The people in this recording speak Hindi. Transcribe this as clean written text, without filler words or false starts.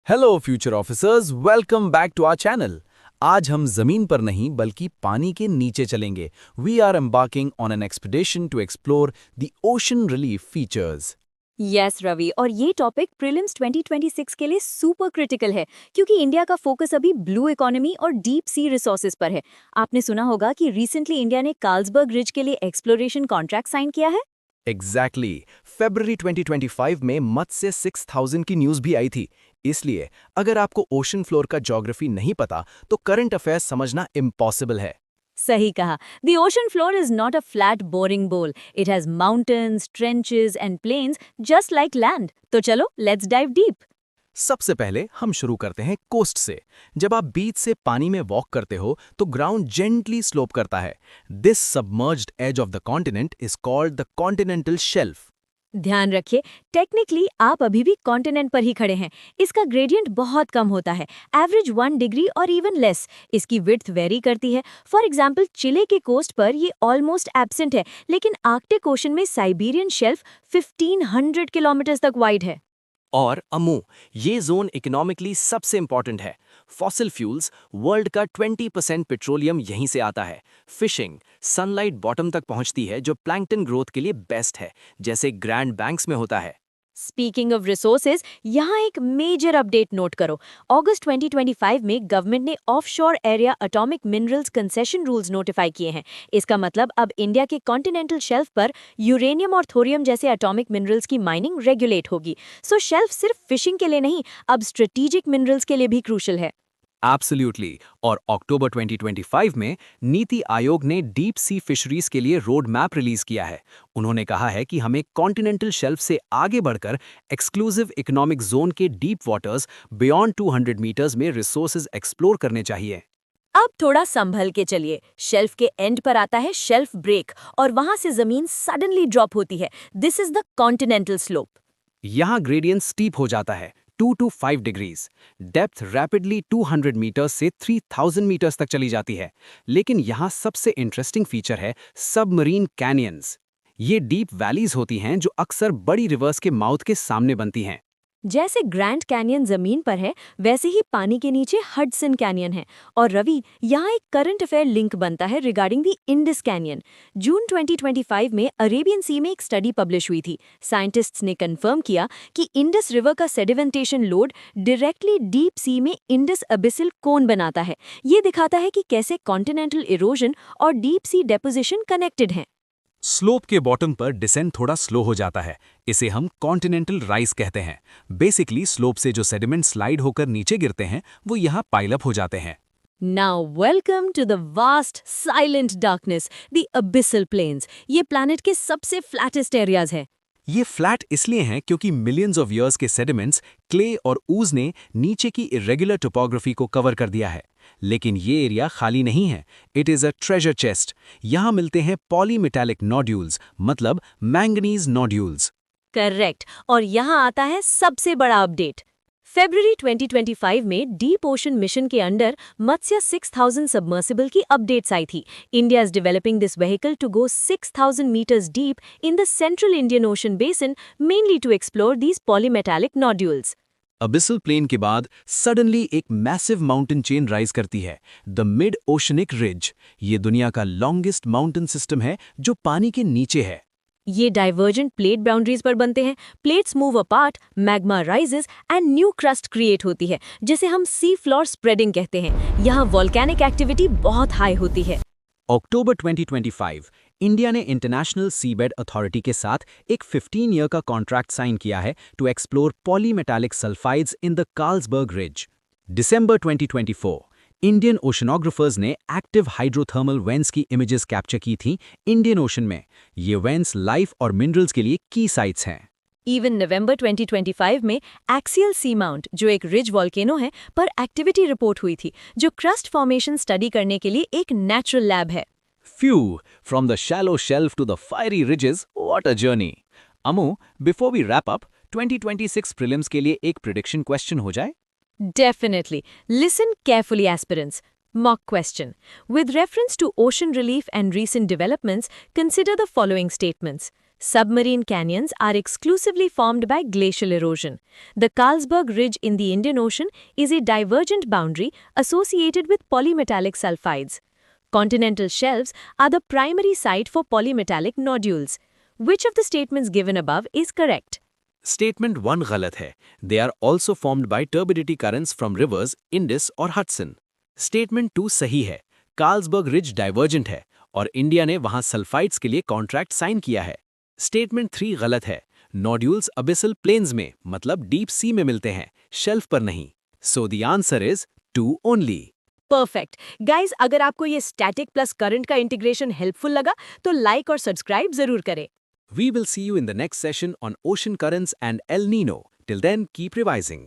Hello future officers, welcome back to our channel. आज हम जमीन पर नहीं बल्कि पानी के नीचे चलेंगे। We are embarking on an expedition to explore the ocean relief features. Yes Ravi, और ये टॉपिक प्रीलिम्स 2026 के लिए सुपर क्रिटिकल है क्योंकि इंडिया का फोकस अभी ब्लू इकोनॉमी और डीप सी रिसोर्सेज पर है। आपने सुना होगा कि रिसेंटली इंडिया ने कार्लसबर्ग रिज के लिए एक्सप्लोरेशन कॉन्ट्रैक्ट साइन किया है। एग्जैक्टली। फरवरी 2025 में मत्स्य 6000 की न्यूज़ भी आई थी। इसलिए अगर आपको ओशन फ्लोर का ज्योग्राफी नहीं पता तो करंट अफेयर्स समझना इम्पॉसिबल है। सही कहा। The ocean floor is not a flat boring bowl. It has mountains, trenches and plains just like land. तो चलो लेट्स डाइव डीप। सबसे पहले हम शुरू करते हैं कोस्ट से। जब आप बीच से पानी में वॉक करते हो तो ग्राउंड जेंटली स्लोप करता है। This submerged edge of the continent is called the continental shelf. ध्यान रखिए, टेक्निकली आप अभी भी कॉन्टिनेंट पर ही खड़े हैं। इसका ग्रेडियंट बहुत कम होता है, एवरेज 1 डिग्री और इवन लेस। इसकी विड्थ वेरी करती है। फॉर एग्जांपल चिले के कोस्ट पर ये ऑलमोस्ट एब्सेंट है, लेकिन आर्कटिक ओशन में साइबेरियन शेल्फ 1500 किलोमीटर तक वाइड है। और अमू, ये जोन इकोनॉमिकली सबसे इंपॉर्टेंट है। फॉसिल फ्यूल्स, वर्ल्ड का 20% पेट्रोलियम यहीं से आता है। फिशिंग, सनलाइट बॉटम तक पहुंचती है जो प्लैंकटन ग्रोथ के लिए बेस्ट है, जैसे ग्रैंड बैंक्स में होता है। स्पीकिंग ऑफ रिसोर्सेज, यहाँ एक मेजर अपडेट नोट करो। अगस्त 2025 में गवर्नमेंट ने offshore area atomic minerals concession rules notify किए हैं। इसका मतलब अब इंडिया के कॉन्टिनेंटल शेल्फ पर यूरेनियम और थोरियम जैसे एटॉमिक मिनरल्स की माइनिंग रेगुलेट होगी। सो शेल्फ सिर्फ फिशिंग के लिए नहीं, अब स्ट्रेटेजिक मिनरल्स के लिए भी क्रूशल है। एब्सोल्युटली। और अक्टूबर 2025 में नीति आयोग ने डीप सी फिशरीज के लिए रोड मैप रिलीज किया है। उन्होंने कहा है कि हमें कॉन्टिनेंटल शेल्फ से आगे बढ़कर एक्सक्लूसिव इकोनॉमिक जोन के डीप वाटर्स बियॉन्ड 200 मीटर्स में रिसोर्सेज एक्सप्लोर करने चाहिए। अब थोड़ा संभल के चलिए। शेल्फ के एंड पर आता है शेल्फ ब्रेक, और वहां से जमीन सडनली ड्रॉप होती है। This is the continental slope. यहाँ ग्रेडियंट स्टीप हो जाता है 2 to 5 degrees. Depth rapidly 200 metres से 3000 मीटर्स तक चली जाती है। लेकिन यहाँ सबसे इंटरेस्टिंग फीचर है सबमरीन कैनियंस। ये डीप वैलीज होती हैं जो अक्सर बड़ी रिवर्स के माउथ के सामने बनती हैं। जैसे ग्रैंड कैनियन जमीन पर है, वैसे ही पानी के नीचे हडसन कैनियन है। और रवि, यहाँ एक करंट अफेयर लिंक बनता है रिगार्डिंग द इंडस कैनियन। जून 2025 में अरेबियन सी में एक स्टडी पब्लिश हुई थी। साइंटिस्ट्स ने कंफर्म किया कि इंडस रिवर का sedimentation load directly deep sea में इंडस अबिसिल कोन बनाता है। ये दिखाता है कि कैसे कॉन्टिनेंटल इरोजन और डीप सी डेपोजिशन कनेक्टेड हैं। स्लोप के बॉटम पर डिसेंट थोड़ा स्लो हो जाता है। इसे हम कॉन्टिनेंटल राइज कहते हैं। बेसिकली स्लोप से जो सेडिमेंट स्लाइड होकर नीचे गिरते हैं वो यहाँ पाइलअप हो जाते हैं। Now welcome to the vast silent darkness, the abyssal plains. ये planet के सबसे flattest areas है। ये फ्लैट इसलिए हैं क्योंकि मिलियंस ऑफ ईयर्स के सेडिमेंट्स, क्ले और ऊज ने नीचे की इरेगुलर टोपोग्राफी को कवर कर दिया है। लेकिन ये एरिया खाली नहीं है। It is a treasure chest. यहाँ मिलते हैं पॉलीमेटालिक नोड्यूल्स, मतलब मैंगनीज नोड्यूल्स। करेक्ट। और यहाँ आता है सबसे बड़ा अपडेट। फरवरी 2025 में डीप ओशन मिशन के अंडर मत्स्य 6000 सबमर्सिबल की अपडेट्स आई थी। India is developing this vehicle to go 6000 meters deep in the central Indian ocean basin, mainly to explore these polymetallic nodules. Abyssal plain के बाद सडनली एक मैसिव माउंटेन चेन राइज करती है, द मिड ओशनिक रिज। ये दुनिया का लॉन्गेस्ट माउंटेन सिस्टम है जो पानी के नीचे है। ये डाइवर्जेंट प्लेट बाउंड्रीज पर बनते हैं। Plates move apart, magma rises and new crust create होती है, जिसे हम सी फ्लोर स्प्रेडिंग कहते हैं। यहाँ वॉल्केनिक एक्टिविटी बहुत हाई होती है। अक्टूबर 2025 इंडिया ने इंटरनेशनल सीबेड अथॉरिटी के साथ एक 15 ईयर का कॉन्ट्रैक्ट साइन किया है to explore polymetallic sulphides in the Carlsberg ridge. दिसंबर 2024 इंडियन ओशनोग्राफर्स ने एक्टिव हाइड्रोथर्मल वेंट्स की इमेजेस कैप्चर की थी इंडियन ओशन में। ये वेंट्स लाइफ और मिनरल्स के लिए की साइट्स हैं। इवन नवंबर 2025 में एक्सियल सी माउंट, जो एक रिज वॉल्केनो है, पर एक्टिविटी रिपोर्ट हुई थी, जो क्रस्ट फॉर्मेशन स्टडी करने के लिए एक नेचुरल लैब है। Phew, from the shallow shelf to the fiery ridges, what a journey. Amu, before we wrap up, 2026 prelims के लिए एक prediction question हो जाए? Definitely. Listen carefully, aspirants. Mock question. With reference to ocean relief and recent developments, consider the following statements. Submarine canyons are exclusively formed by glacial erosion. The Carlsberg Ridge in the Indian Ocean is a divergent boundary associated with polymetallic sulfides. Continental shelves are the primary site for polymetallic nodules. Which of the statements given above is correct? Statement 1 गलत है. They are also formed by turbidity currents from rivers Indus और हडसन. स्टेटमेंट 2 सही है. कार्ल्सबर्ग रिज डाइवर्जेंट है और इंडिया ने वहां सल्फाइड्स के लिए कॉन्ट्रैक्ट साइन किया है. स्टेटमेंट 3 गलत है. नोड्यूल्स अबिसल प्लेन्स में मतलब डीप सी में मिलते हैं, शेल्फ पर नहीं. So the answer is 2 only. Perfect guys, अगर आपको ये स्टैटिक प्लस करंट का इंटीग्रेशन हेल्पफुल लगा तो लाइक और सब्सक्राइब जरूर करें. We will see you in the next session on ocean currents and El Nino. Till then, keep revising.